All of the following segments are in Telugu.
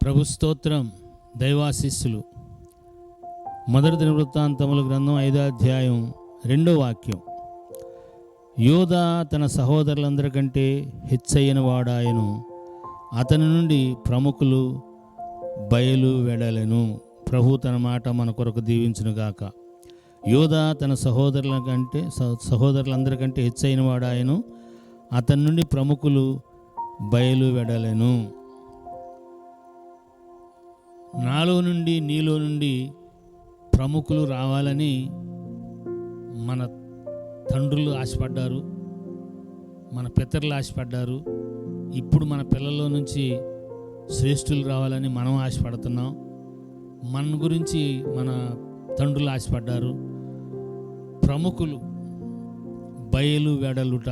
ప్రభు స్తోత్రం. దైవాశీస్సులు. మొదటి దినవృత్తాంతముల గ్రంథం 5వ అధ్యాయం 2వ వాక్యం. యోధా తన సహోదరులందరికంటే హెచ్చయిన వాడాయను, అతని నుండి ప్రముఖులు బయలు వెడలెను. ప్రభు తన మాట మన కొరకు దీవించునుగాక. యోధా తన సహోదరులందరికంటే హెచ్చయిన వాడాయను, అతని నుండి ప్రముఖులు బయలు వెడలెను. నాలో నుండి నీలో నుండి ప్రముఖులు రావాలని మన తండ్రులు ఆశపడ్డారు, మన పితరులు ఆశపడ్డారు. ఇప్పుడు మన పిల్లల నుంచి శ్రేష్ఠులు రావాలని మనం ఆశపడుతున్నాం. మన గురించి మన తండ్రులు ఆశపడ్డారు. ప్రముఖులు బయలు వెడలుట.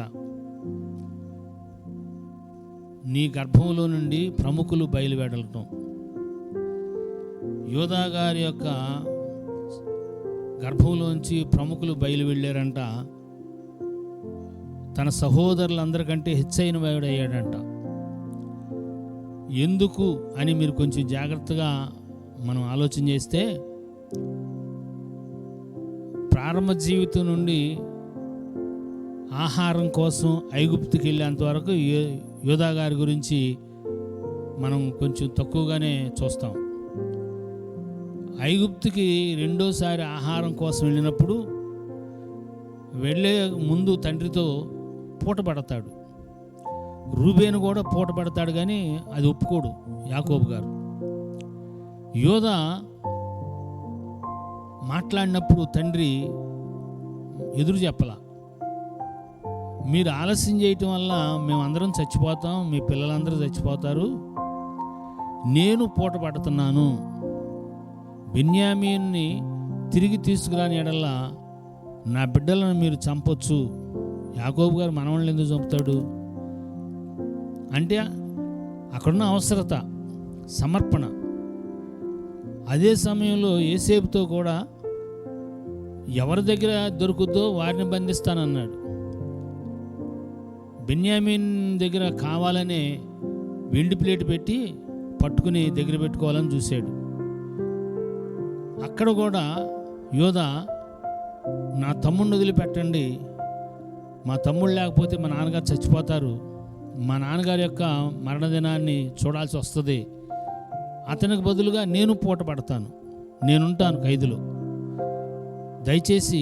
నీ గర్భంలో నుండి ప్రముఖులు బయలు వెడలటం. యోధా గారి యొక్క గర్భంలోంచి ప్రముఖులు బయలు వెళ్ళారంట. తన సహోదరులందరికంటే హెచ్చైన వాడయ్యాడంట. ఎందుకు అని మీరు కొంచెం జాగ్రత్తగా మనం ఆలోచన చేస్తే, ప్రారంభ జీవితం నుండి ఆహారం కోసం ఐగుప్తుకి వెళ్ళేంత వరకు యోధా గారి గురించి మనం కొంచెం తక్కువగానే చూస్తాం. ఐగుప్తుకి రెండోసారి ఆహారం కోసం వెళ్ళినప్పుడు వెళ్ళే ముందు తండ్రితో పూట పడతాడు. రూబేను కూడా పూట పడతాడు, కానీ అది ఒప్పుకోడు యాకోబు గారు. యోధా మాట్లాడినప్పుడు తండ్రి ఎదురు చెప్పలా. మీరు ఆలస్యం చేయటం వల్ల మేమందరం చచ్చిపోతాం, మీ పిల్లలందరూ చచ్చిపోతారు, నేను పూట పడుతున్నాను. బెన్యామీన్ని తిరిగి తీసుకురాని ఎడల్లా నా బిడ్డలను మీరు చంపొచ్చు. యాకోబు గారు మనవాళ్ళని ఎందుకు చంపుతాడు అంటే అక్కడున్న అవసరత, సమర్పణ. అదే సమయంలో యోసేపుతో కూడా ఎవరి దగ్గర దొరుకుద్దో వారిని బంధిస్తానన్నాడు. బెన్యామీన్ దగ్గర కావాలనే వెండి ప్లేట్ పెట్టి పట్టుకుని దగ్గర పెట్టుకోవాలని చూశాడు. అక్కడ కూడా యోధా, నా తమ్ముడిని వదిలిపెట్టండి, మా తమ్ముడు లేకపోతే మా నాన్నగారు చచ్చిపోతారు, మా నాన్నగారి యొక్క మరణదినాన్ని చూడాల్సి వస్తుంది, అతనికి బదులుగా నేను పూట పడతాను, నేనుంటాను ఖైదులో, దయచేసి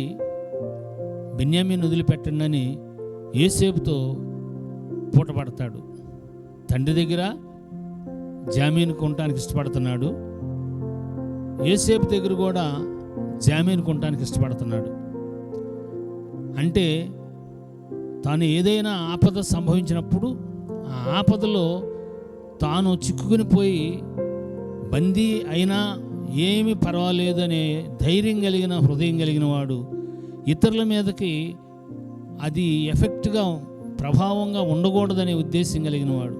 బెన్యామీన్ వదిలిపెట్టండి అని యోసేపుతో పూట పడతాడు. తండ్రి దగ్గర జామీనుకు ఉండటానికి ఇష్టపడుతున్నాడు. యోసేపు దగ్గర కూడా జామీనుకు ఉండటానికి ఇష్టపడుతున్నాడు. అంటే తాను ఏదైనా ఆపద సంభవించినప్పుడు ఆ ఆపదలో తాను చిక్కుకుని పోయి బందీ అయినా ఏమీ పర్వాలేదనే ధైర్యం కలిగిన హృదయం కలిగిన వాడు, ఇతరుల మీదకి అది ఎఫెక్ట్గా ప్రభావంగా ఉండకూడదనే ఉద్దేశం కలిగిన వాడు.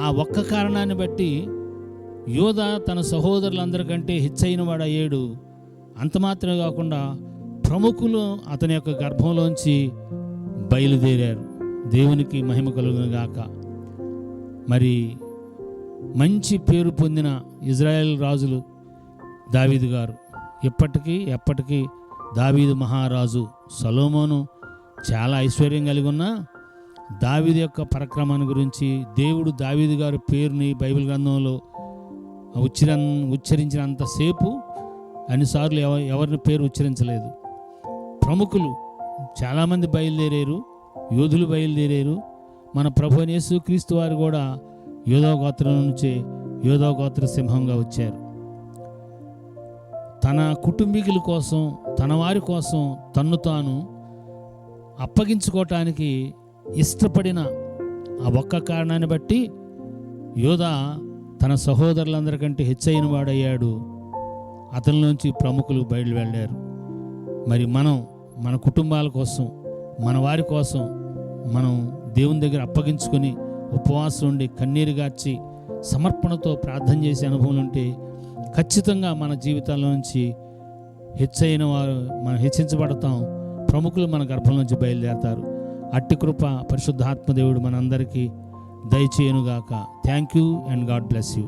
ఆ ఒక్క కారణాన్ని బట్టి యోధా తన సహోదరులందరికంటే హెచ్చైన వాడయ్యాడు. అంత మాత్రమే కాకుండా ప్రముఖులు అతని యొక్క గర్భంలోంచి బయలుదేరారు. దేవునికి మహిమ కలుగును గాక. మరి మంచి పేరు పొందిన ఇజ్రాయెల్ రాజులు దావీదు గారు, ఎప్పటికీ దావీదు మహారాజు. సొలొమోను చాలా ఐశ్వర్యం కలిగి ఉన్న దావీదు యొక్క పరాక్రమాన్ని గురించి దేవుడు దావీదు గారి పేరుని బైబిల్ గ్రంథంలో ఉచ్చరించినంతసేపు అన్నిసార్లు ఎవరిని పేరు ఉచ్చరించలేదు. ప్రముఖులు చాలామంది బయలుదేరారు, యోధులు బయలుదేరారు. మన ప్రభు యేసు క్రీస్తు వారు కూడా యోధా గోత్రం నుంచే యోధా గోత్ర సింహంగా వచ్చారు. తన కుటుంబీకుల కోసం, తన వారి కోసం తన్ను తాను అప్పగించుకోవటానికి ఇష్టపడిన ఆ ఒక్క కారణాన్ని బట్టి యోధా తన సహోదరులందరికంటే హెచ్చైన వాడయ్యాడు. అతనిలోంచి ప్రముఖులు బయలు వెళ్ళారు. మరి మనం మన కుటుంబాల కోసం, మన వారి కోసం మనం దేవుని దగ్గర అప్పగించుకొని ఉపవాసం ఉండి కన్నీరు గార్చి సమర్పణతో ప్రార్థన చేసే అనుభవం ఉంటే ఖచ్చితంగా మన జీవితాల నుంచి హెచ్చైన వారు మనం హెచ్చించబడతాం. ప్రముఖులు మన గర్భం నుంచి బయలుదేరతారు. అట్టి కృప పరిశుద్ధాత్మ దేవుడు మనందరికీ దయచేయునుగాక. Thank you and God bless you.